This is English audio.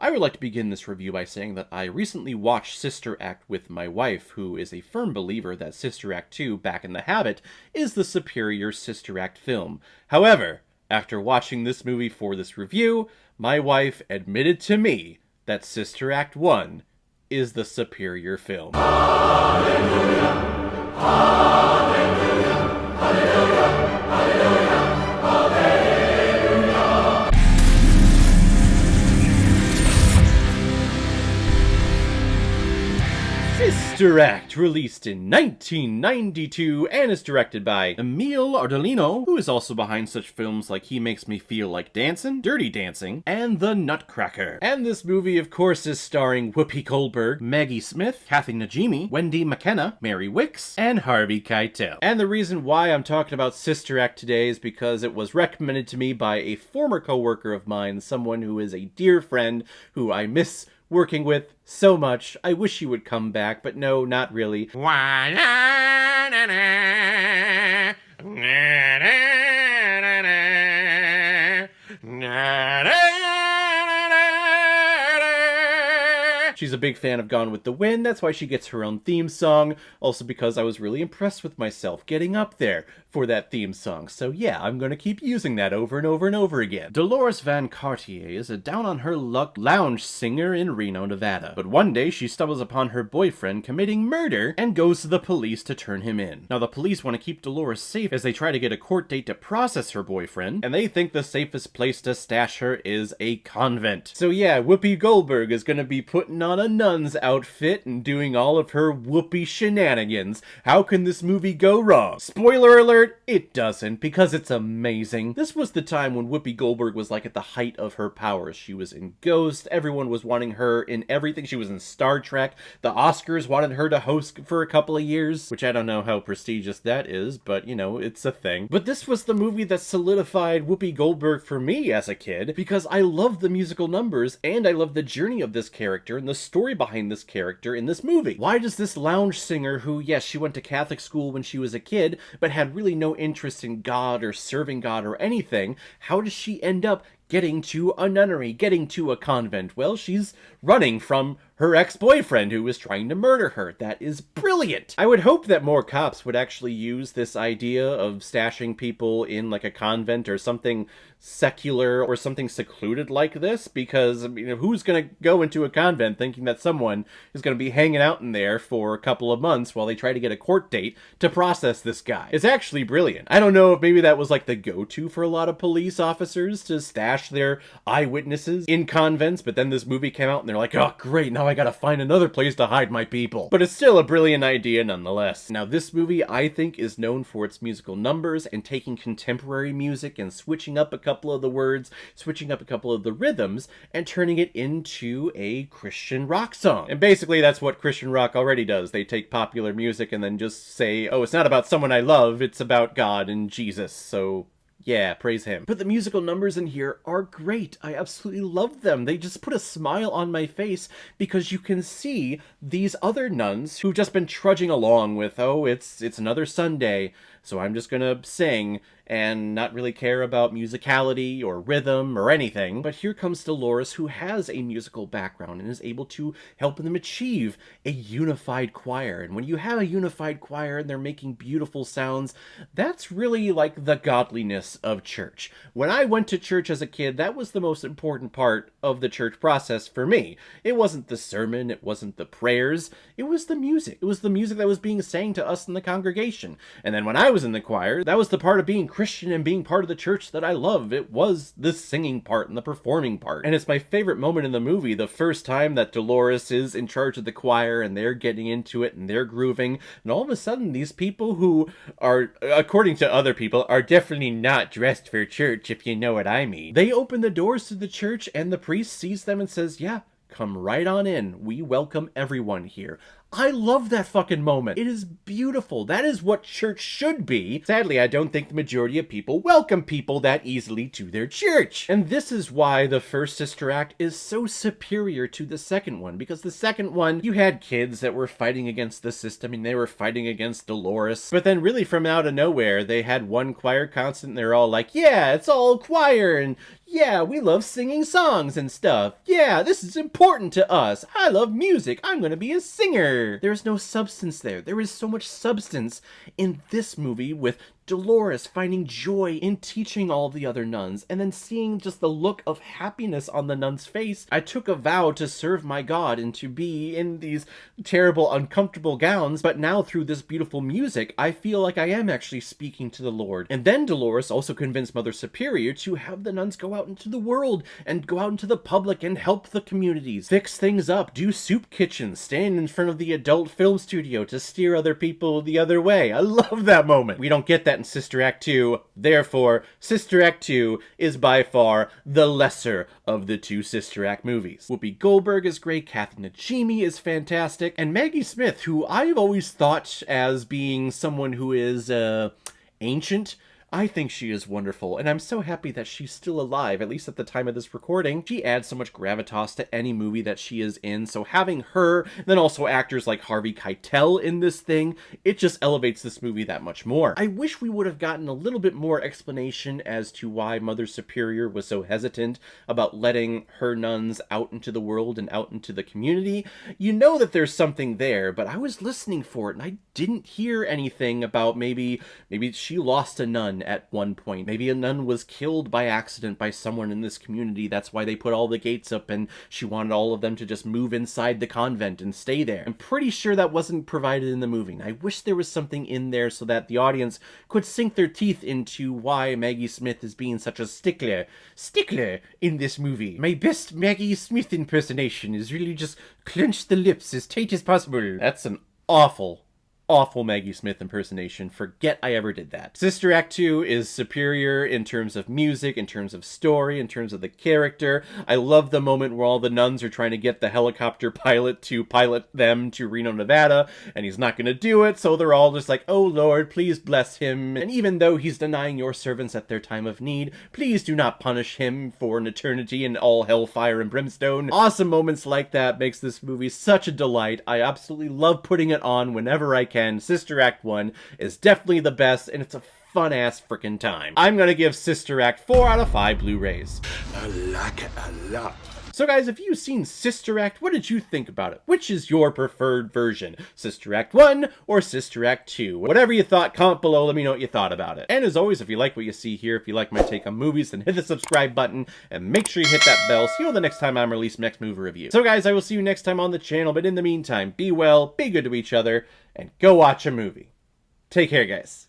I would like to begin this review by saying that I recently watched Sister Act with my wife, who is a firm believer that Sister Act 2, Back in the Habit, is the superior Sister Act film. However, after watching this movie for this review, my wife admitted to me that Sister Act 1 is the superior film. Hallelujah, hallelujah, hallelujah, hallelujah, hallelujah. Sister Act, released in 1992 and is directed by Emile Ardolino, who is also behind such films like He Makes Me Feel Like Dancin', Dirty Dancing, and The Nutcracker. And this movie, of course, is starring Whoopi Goldberg, Maggie Smith, Kathy Najimy, Wendy McKenna, Mary Wicks, and Harvey Keitel. And the reason why I'm talking about Sister Act today is because it was recommended to me by a former co-worker of mine, someone who is a dear friend who I miss working with so much. I wish he would come back, but no, not really. She's a big fan of Gone with the Wind, that's why she gets her own theme song, also because I was really impressed with myself getting up there for that theme song, so yeah, I'm gonna keep using that over and over and over again. Dolores Van Cartier is a down-on-her-luck lounge singer in Reno, Nevada, but one day she stumbles upon her boyfriend committing murder and goes to the police to turn him in. Now the police want to keep Dolores safe as they try to get a court date to process her boyfriend, and they think the safest place to stash her is a convent. So yeah, Whoopi Goldberg is gonna be putting on a nun's outfit and doing all of her Whoopi shenanigans. How can this movie go wrong? Spoiler alert, it doesn't, because it's amazing. This was the time when Whoopi Goldberg was like at the height of her powers. She was in Ghost, everyone was wanting her in everything. She was in Star Trek, the Oscars wanted her to host for a couple of years, which I don't know how prestigious that is, but you know, it's a thing. But this was the movie that solidified Whoopi Goldberg for me as a kid, because I love the musical numbers, and I love the journey of this character and the story behind this character in this movie. Why does this lounge singer who, yes, she went to Catholic school when she was a kid, but had really no interest in God or serving God or anything, how does she end up getting to a nunnery, getting to a convent? Well, she's running from her ex-boyfriend who was trying to murder her. That is brilliant. I would hope that more cops would actually use this idea of stashing people in like a convent or something secular or something secluded like this, because I mean, who's gonna go into a convent thinking that someone is gonna be hanging out in there for a couple of months while they try to get a court date to process this guy? It's actually brilliant. I don't know if maybe that was like the go-to for a lot of police officers to stash their eyewitnesses in convents, but then this movie came out and they're like, oh great, now I gotta find another place to hide my people. But it's still a brilliant idea nonetheless. Now this movie, I think, is known for its musical numbers and taking contemporary music and switching up a couple of the words, switching up a couple of the rhythms, and turning it into a Christian rock song. And basically that's what Christian rock already does. They take popular music and then just say, oh, it's not about someone I love, it's about God and Jesus, so yeah, praise him. But the musical numbers in here are great. I absolutely love them. They just put a smile on my face because you can see these other nuns who've just been trudging along with, oh, it's another Sunday, so I'm just gonna sing and not really care about musicality or rhythm or anything. But here comes Dolores, who has a musical background and is able to help them achieve a unified choir. And when you have a unified choir and they're making beautiful sounds, that's really like the godliness of church. When I went to church as a kid, that was the most important part of the church process for me. It wasn't the sermon, it wasn't the prayers, it was the music. It was the music that was being sang to us in the congregation. And then when I was in the choir, that was the part of being Christian and being part of the church that I love. It was the singing part and the performing part. And it's my favorite moment in the movie, the first time that Dolores is in charge of the choir and they're getting into it and they're grooving, and all of a sudden these people who are, according to other people, are definitely not dressed for church, if you know what I mean. They open the doors to the church and the priest sees them and says, yeah, come right on in. We welcome everyone here. I love that fucking moment. It is beautiful. That is what church should be. Sadly, I don't think the majority of people welcome people that easily to their church. And this is why the first Sister Act is so superior to the second one, because the second one, you had kids that were fighting against the system and they were fighting against Dolores. But then really from out of nowhere, they had one choir concert and they're all like, yeah, it's all choir and yeah, we love singing songs and stuff. Yeah, this is important to us. I love music. I'm gonna be a singer. There's no substance there. There is so much substance in this movie with Dolores finding joy in teaching all the other nuns and then seeing just the look of happiness on the nun's face. I took a vow to serve my God and to be in these terrible, uncomfortable gowns, but now through this beautiful music, I feel like I am actually speaking to the Lord. And then Dolores also convinced Mother Superior to have the nuns go out into the world and go out into the public and help the communities, fix things up, do soup kitchens, stand in front of the adult film studio to steer other people the other way. I love that moment. We don't get that in Sister Act 2, therefore, Sister Act 2 is by far the lesser of the two Sister Act movies. Whoopi Goldberg is great, Kathy Najimy is fantastic, and Maggie Smith, who I've always thought as being someone who is, ancient, I think she is wonderful, and I'm so happy that she's still alive, at least at the time of this recording. She adds so much gravitas to any movie that she is in, so having her, then also actors like Harvey Keitel in this thing, it just elevates this movie that much more. I wish we would have gotten a little bit more explanation as to why Mother Superior was so hesitant about letting her nuns out into the world and out into the community. You know that there's something there, but I was listening for it, and I didn't hear anything about maybe she lost a nun at one point. Maybe a nun was killed by accident by someone in this community. That's why they put all the gates up and she wanted all of them to just move inside the convent and stay there. I'm pretty sure that wasn't provided in the movie. And I wish there was something in there so that the audience could sink their teeth into why Maggie Smith is being such a stickler in this movie. My best Maggie Smith impersonation is really just clench the lips as tight as possible. That's an awful Maggie Smith impersonation. Forget I ever did that. Sister Act 2 is superior in terms of music, in terms of story, in terms of the character. I love the moment where all the nuns are trying to get the helicopter pilot to pilot them to Reno, Nevada, and he's not going to do it, so they're all just like, oh Lord, please bless him. And even though he's denying your servants at their time of need, please do not punish him for an eternity in all hellfire and brimstone. Awesome moments like that makes this movie such a delight. I absolutely love putting it on whenever I can. Sister Act 1 is definitely the best, and it's a fun-ass freaking time. I'm gonna give Sister Act 4 out of 5 Blu-rays. I like it a lot. So guys, if you've seen Sister Act, what did you think about it? Which is your preferred version? Sister Act 1 or Sister Act 2? Whatever you thought, comment below, let me know what you thought about it. And as always, if you like what you see here, if you like my take on movies, then hit the subscribe button and make sure you hit that bell so you'll know the next time I'm releasing next movie review. So guys, I will see you next time on the channel, but in the meantime, be well, be good to each other, and go watch a movie. Take care, guys.